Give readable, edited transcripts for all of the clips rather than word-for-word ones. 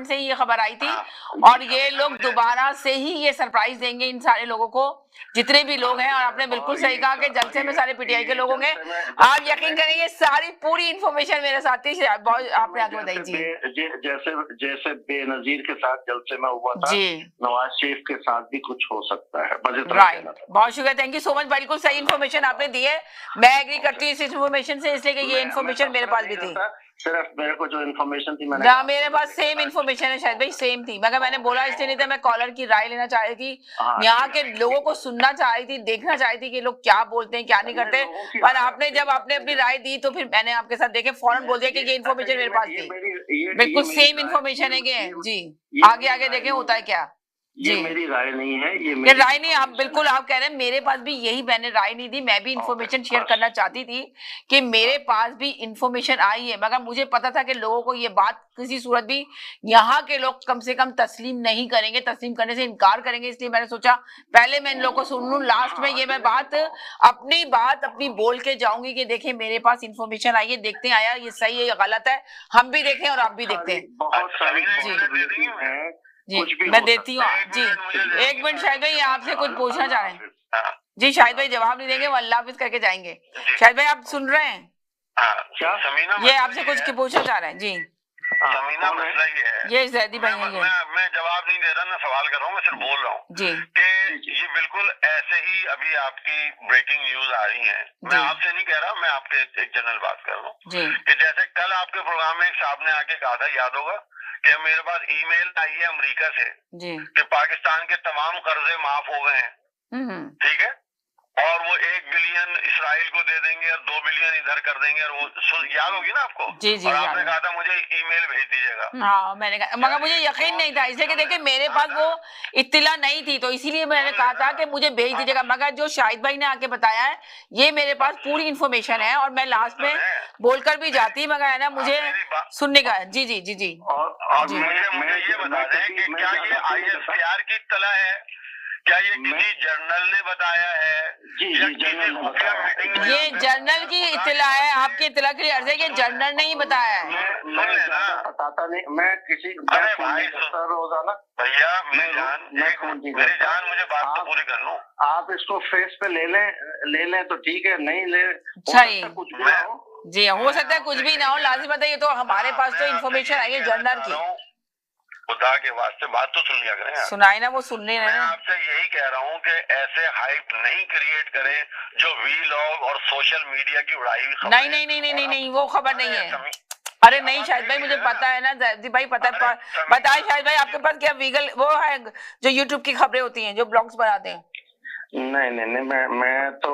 से ही ये खबर आई थी हाँ, और ये लोग दोबारा से ही ये सरप्राइज देंगे इन सारे लोगों को, जितने भी लोग हैं। और आपने बिल्कुल सही कहा कि जलसे में सारे पीटीआई के लोग होंगे। आप यकीन करेंगे सारी पूरी इन्फॉर्मेशन मेरे साथ थी। आपने आगे बताइए जी। जैसे बेनजीर के साथ जलसे में हुआ था जी, नवाज शरीफ के साथ भी कुछ हो सकता है। राइट, बहुत शुक्रिया, थैंक यू सो मच। बिल्कुल सही इन्फॉर्मेशन आपने दी है, मैं एग्री करती हूँ इस इन्फॉर्मेशन से, इसलिए कि ये इन्फॉर्मेशन मेरे पास भी थी। सिर्फ मेरे को जो इन्फॉर्मेशन थी मैंने मेरे पास सेम इन्फॉर्मेशन है शायद भाई, सेम थी, मगर मैंने बोला इसलिए नहीं था, मैं कॉलर की राय लेना चाह रही थी, यहाँ के लोगों को सुनना चाह रही थी, देखना चाह रही थी कि लोग क्या बोलते हैं क्या नहीं करते। पर आपने जब आपने अपनी राय दी तो फिर मैंने आपके साथ देखे फौरन बोल दिया कि ये इन्फॉर्मेशन मेरे पास थी। बिल्कुल सेम इन्फॉर्मेशन है कि जी, आगे आगे देखें होता है क्या। ये मेरी राय नहीं है, ये राय नहीं, आप बिल्कुल आप कह रहे हैं, मेरे पास भी यही, मैंने राय नहीं दी, मैं भी इन्फॉर्मेशन शेयर करना चाहती थी कि मेरे पास भी इन्फॉर्मेशन आई है, मगर मुझे पता था कि लोगों को ये बात किसी सूरत भी यहाँ के लोग कम से कम तस्लीम नहीं करेंगे, तस्लीम करने से इनकार करेंगे, इसलिए मैंने सोचा पहले मैं इन लोगों को सुन लूं, लास्ट में ये मैं बात अपनी बोल के जाऊंगी कि देखिए मेरे पास इन्फॉर्मेशन आई है, देखते हैं आया ये सही है या गलत है, हम भी देखें और आप भी देखते हैं। बहुत सारी जी, मैं देती हूँ जी। एक मिनट शाहिद भाई, आपसे कुछ पूछना चाह रहे हैं जी। शाहिद भाई जवाब नहीं देंगे, वो अल्लाह हाफिज करके जाएंगे। शाहिद भाई आप सुन रहे हैं क्या? ये आपसे कुछ पूछना चाह रहे हैं जी। समीना मसला ये जैदी भाई है, मैं जवाब नहीं दे रहा, मैं सवाल कर रहा हूँ, मैं सिर्फ बोल रहा हूँ जी कि ये बिल्कुल ऐसे ही अभी आपकी ब्रेकिंग न्यूज आ रही है। मैं आपसे नहीं कह रहा, मैं आपके एक जनरल बात कर रहा हूँ कि जैसे कल आपके प्रोग्राम में एक साहब ने आके कहा था, याद होगा, कि मेरे पास ईमेल आई है अमेरिका से कि पाकिस्तान के तमाम कर्जे माफ हो गए हैं, ठीक है, और वो 1 बिलियन इसराइल को दे देंगे और 2 बिलियन इधर कर देंगे, और वो याद होगी ना आपको? जी जी, और आपने कहा था मुझे ईमेल भेज दीजिएगा। हाँ, मैंने कहा, मगर मुझे यकीन नहीं था, इसलिए कि देखिए मेरे पास वो इत्तिला नहीं थी, तो इसीलिए मैंने कहा था कि मुझे भेज दीजिएगा। मगर जो शाहिद भाई ने आके बताया है, ये मेरे पास पूरी इन्फॉर्मेशन है, और मैं लास्ट में बोलकर भी जाती, मगर है ना मुझे सुनने का। जी जी जी जी, और मुझे ये बता दें कि क्या ये ISPR की इत्तला है, क्या ये किसी जर्नल ने बताया है? या किसी खुफिया मीटिंग में? ये जर्नल की इत्तला है, आपकी इत्तला के लिए अर्ज है कि जर्नल ने ही बताया है। मैं बताता नहीं, मैं किसी रोजाना भैया, मेरी जान मुझे बात तो पूरी कर लूं। आप इसको फेस पे ले लें तो ठीक है, नहीं ले सही, कुछ भी ना हो जी, हो सकता है कुछ भी ना हो, लाजिम बताइए। तो हमारे पास तो इन्फॉर्मेशन आई है जर्नल की। खुदा के वास्ते बात तो सुन लिया करें, सुनाई ना, वो सुनने रहे। मैं आपसे यही कह रहा हूँ कि ऐसे हाइप नहीं क्रिएट करें जो वीलॉग और सोशल मीडिया की उड़ाई हुई खबरें। नहीं नहीं नहीं नहीं नहीं नहीं, वो खबर नहीं है। अरे नहीं शाहिद भाई, मुझे पता है ना जी भाई, पता है। बताए शाहिद भाई, आपके पास क्या वीगल वो है जो यूट्यूब की खबरें होती हैं, जो ब्लॉग्स बनाते हैं? नहीं नहीं नहीं, मैं तो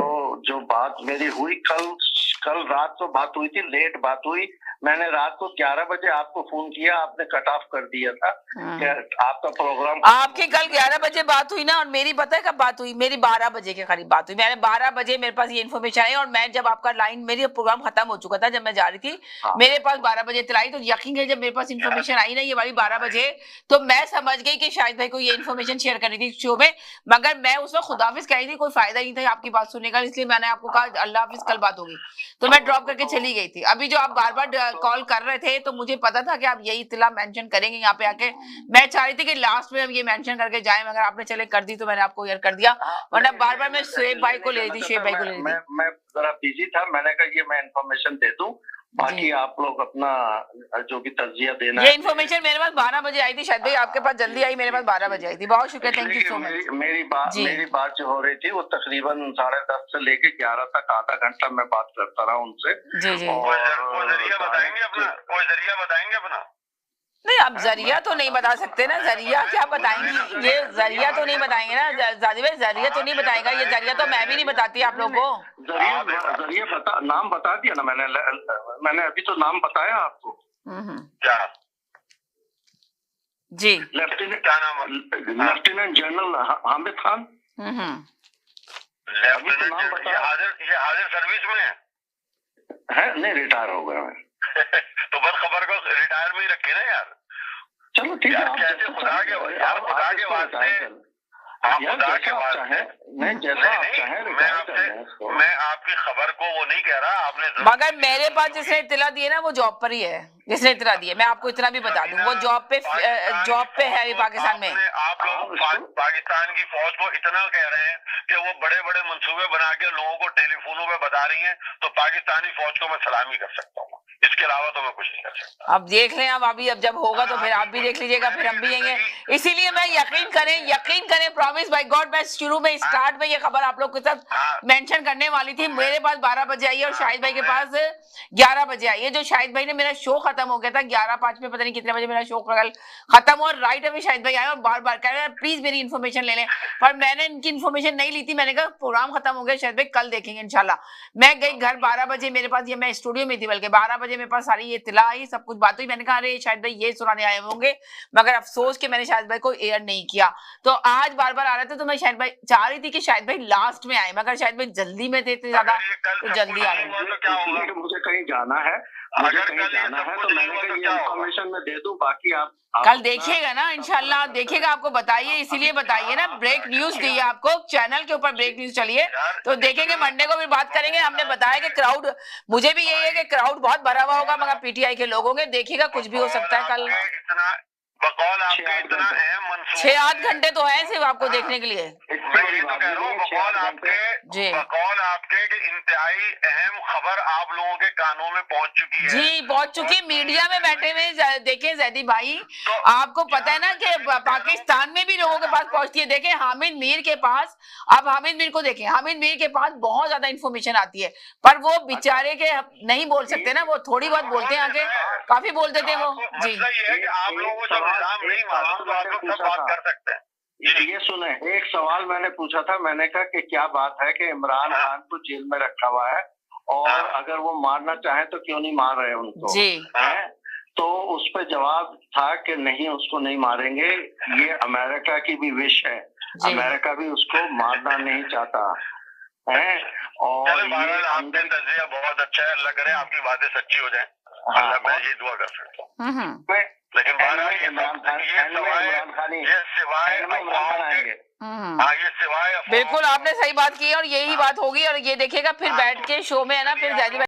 जो बात मेरी हुई कल रात को बात हुई थी, लेट बात हुई। मैंने रात को 11 बजे आपको फोन किया, आपने कट ऑफ कर दिया था कि आपका प्रोग्राम। आपकी कल 11 बजे बात हुई ना, और मेरी पता है कब बात हुई? मेरी 12 बजे के करीब बात हुई। मैंने 12 बजे मेरे पास ये इन्फॉर्मेशन आई, और मैं जब आपका लाइन, मेरी प्रोग्राम खत्म हो चुका था जब मैं जा रही थी, मेरे पास 12 बजे इत्तला आई। तो यकीन है जब मेरे पास इन्फॉर्मेशन आई ना ये वाली 12 बजे, तो मैं समझ गई कि शाहिद भाई को ये इन्फॉर्मेशन शेयर करनी थी शो में। मगर मैं उस वक्त खुदाफिज कह रही थी, कोई फायदा नहीं था आपकी बात सुनने का, इसलिए मैंने आपको कहा अल्लाह हाफिज, कल बात होगी, तो मैं ड्रॉप करके चली गई थी। अभी जो आप बार बार कॉल कर रहे थे, तो मुझे पता था कि आप यही इत्तला मेंशन करेंगे यहाँ पे आके। मैं चाह रही थी कि लास्ट में हम ये मेंशन करके जाए, मगर आपने चले कर दी, तो मैंने आपको यार कर दिया, वरना बार बार मैं शुएब भाई को ले रही थी, शुएब भाई को ले रही थी। मैं जरा बिजी था, मैंने कहा ये मैं इन्फॉर्मेशन दे दूं, बाकी आप लोग अपना जो भी तज्जिया देना। ये इन्फॉर्मेशन मेरे पास 12 बजे आई थी शायद भाई, आपके पास जल्दी आई, मेरे पास 12 बजे आई थी। बहुत शुक्रिया, थैंक यू सो मच। मेरी बात जो हो रही थी वो तकरीबन 10:30 से लेके 11 तक आधा घंटा मैं बात करता रहा उनसे। जी जी, कोई जरिया बताएंगे अपना? नहीं, आप जरिया तो नहीं बता सकते ना, जरिया क्या बताएंगे? ये जरिया तो नहीं बताएंगे ना जादी भाई, जरिया तो नहीं बताएगा ये, जरिया तो मैं भी नहीं बताती आप लोगों को। जरिया नाम बता दिया ना मैंने अभी तो नाम बताया आपको। क्या जी, लेफ्टिनेंट, क्या नाम? Lieutenant general Hamid Khan. Lieutenant, ये हाजिर सर्विस में है? नहीं, रिटायर हो गया मैं। तो बस खबर को रिटायर में ही रखे ना यार। चलो ठीक है, कैसे खुदा के वास्ते, मैं आपकी खबर को वो नहीं कह रहा, आपने, मगर मेरे पास जिसने इत्तला दी है ना वो जॉब पर ही है, जिसने इतना दिया। मैं आपको इतना भी बता दूं, वो जॉब पे है अभी पाकिस्तान में। आप लोग पाकिस्तान की फौज को इतना कह रहे हैं कि वो बड़े बड़े मंसूबे बना के लोगों को टेलीफोनों पे बता रही हैं, तो पाकिस्तानी फौज को मैं सलामी कर सकता हूँ, इसके अलावा तो मैं कुछ नहीं कर सकता। अब देख लें, अब जब होगा तो फिर आप भी देख लीजिएगा, फिर हम भी जाएंगे। इसीलिए मैं यकीन करें प्रॉमिस बाय गॉड, मैं शुरू में स्टार्ट में ये खबर आप लोग के साथ मेंशन करने वाली थी। मेरे पास 12 बजे आई है और शाहिद भाई के पास 11 बजे आई है। जो शाहिद भाई ने, मेरा शो खत्म हो गया था 11:05 में, पता नहीं कितने बजे मेरा शो खत्म, और राइट अभी शाहिद भाई आए और बार बार कह रहे हैं प्लीज मेरी इन्फॉर्मेशन ले लें, पर मैंने इनकी इन्फॉर्मेशन नहीं ली थी। मैंने कहा प्रोग्राम खत्म हो गया शाहिद भाई, कल देखेंगे इंशाल्लाह। मैं गई घर 12 बजे, मेरे पास ये, मैं स्टूडियो में थी बल्कि 12 बजे मेरे पास सारी ये इत्तला आई, सब कुछ बात हुई। मैंने कहा अरे शाहिद भाई ये सुनाने आए होंगे, मगर अफसोस कि मैंने शाहिद भाई को एयर नहीं किया। तो आज बार बार आ रहे थे, तो मैं शाहिद भाई चाह रही थी कि शाहिद भाई लास्ट में आए, मगर शाहिद भाई जल्दी में थे इतने ज्यादा, तो जल्दी आ गए। मुझे कहीं जाना है, तो मैंने कहा ये इन्फॉर्मेशन मैं दे दूं, बाकी आप कल देखिएगा ना इंशाल्लाह, आप देखिएगा, आपको बताइए, इसीलिए बताइए ना, ब्रेक न्यूज दी है आपको, चैनल के ऊपर ब्रेक न्यूज चलिए, तो देखेंगे। मंडे को भी बात करेंगे। हमने बताया कि क्राउड, मुझे भी यही है कि क्राउड बहुत भरा हुआ होगा, मगर पीटीआई के लोग होंगे, देखिएगा कुछ भी हो सकता है कल। बकौल आपके इतना अहम मंसूबा 6-8 घंटे तो है सिर्फ आपको देखने के लिए। मैं ये तो कह रहा हूँ, बकौल आपके कि इंतहाई अहम खबर आप लोगों के कानों में पहुंच चुकी है। जी पहुंच चुकी, मीडिया में बैठे हुए देखे जैदी भाई, आपको पता है ना कि पाकिस्तान में भी लोगों के पास पहुंचती है। देखें हामिद मीर के पास, आप हामिद मीर को देखें, हामिद मीर के पास बहुत ज्यादा इन्फॉर्मेशन आती है, पर वो बेचारे के नहीं बोल सकते ना, वो थोड़ी बहुत बोलते हैं, आगे काफी बोल देते हैं वो। जी ये है कि आप लोगों को जब निजाम नहीं मालूम तो आप लोग सब बात कर सकते हैं। ये सुने, एक सवाल मैंने पूछा था, मैंने कहा कि क्या बात है कि इमरान खान को जेल में रखा हुआ है, और अगर वो मारना चाहे तो क्यों नहीं मार रहे उनको जी। तो उस पर जवाब था कि नहीं, उसको नहीं मारेंगे, ये अमेरिका की भी विश है, अमेरिका भी उसको मारना नहीं चाहता है। और आपका नजरिया बहुत अच्छा है, अल्लाह करे आपकी बातें सच्ची हो जाए, मैं ये दुआ कर सकता हूँ। लेकिन बिल्कुल आपने सही बात की, और यही बात होगी, और ये देखिएगा फिर बैठ के शो में है ना, फिर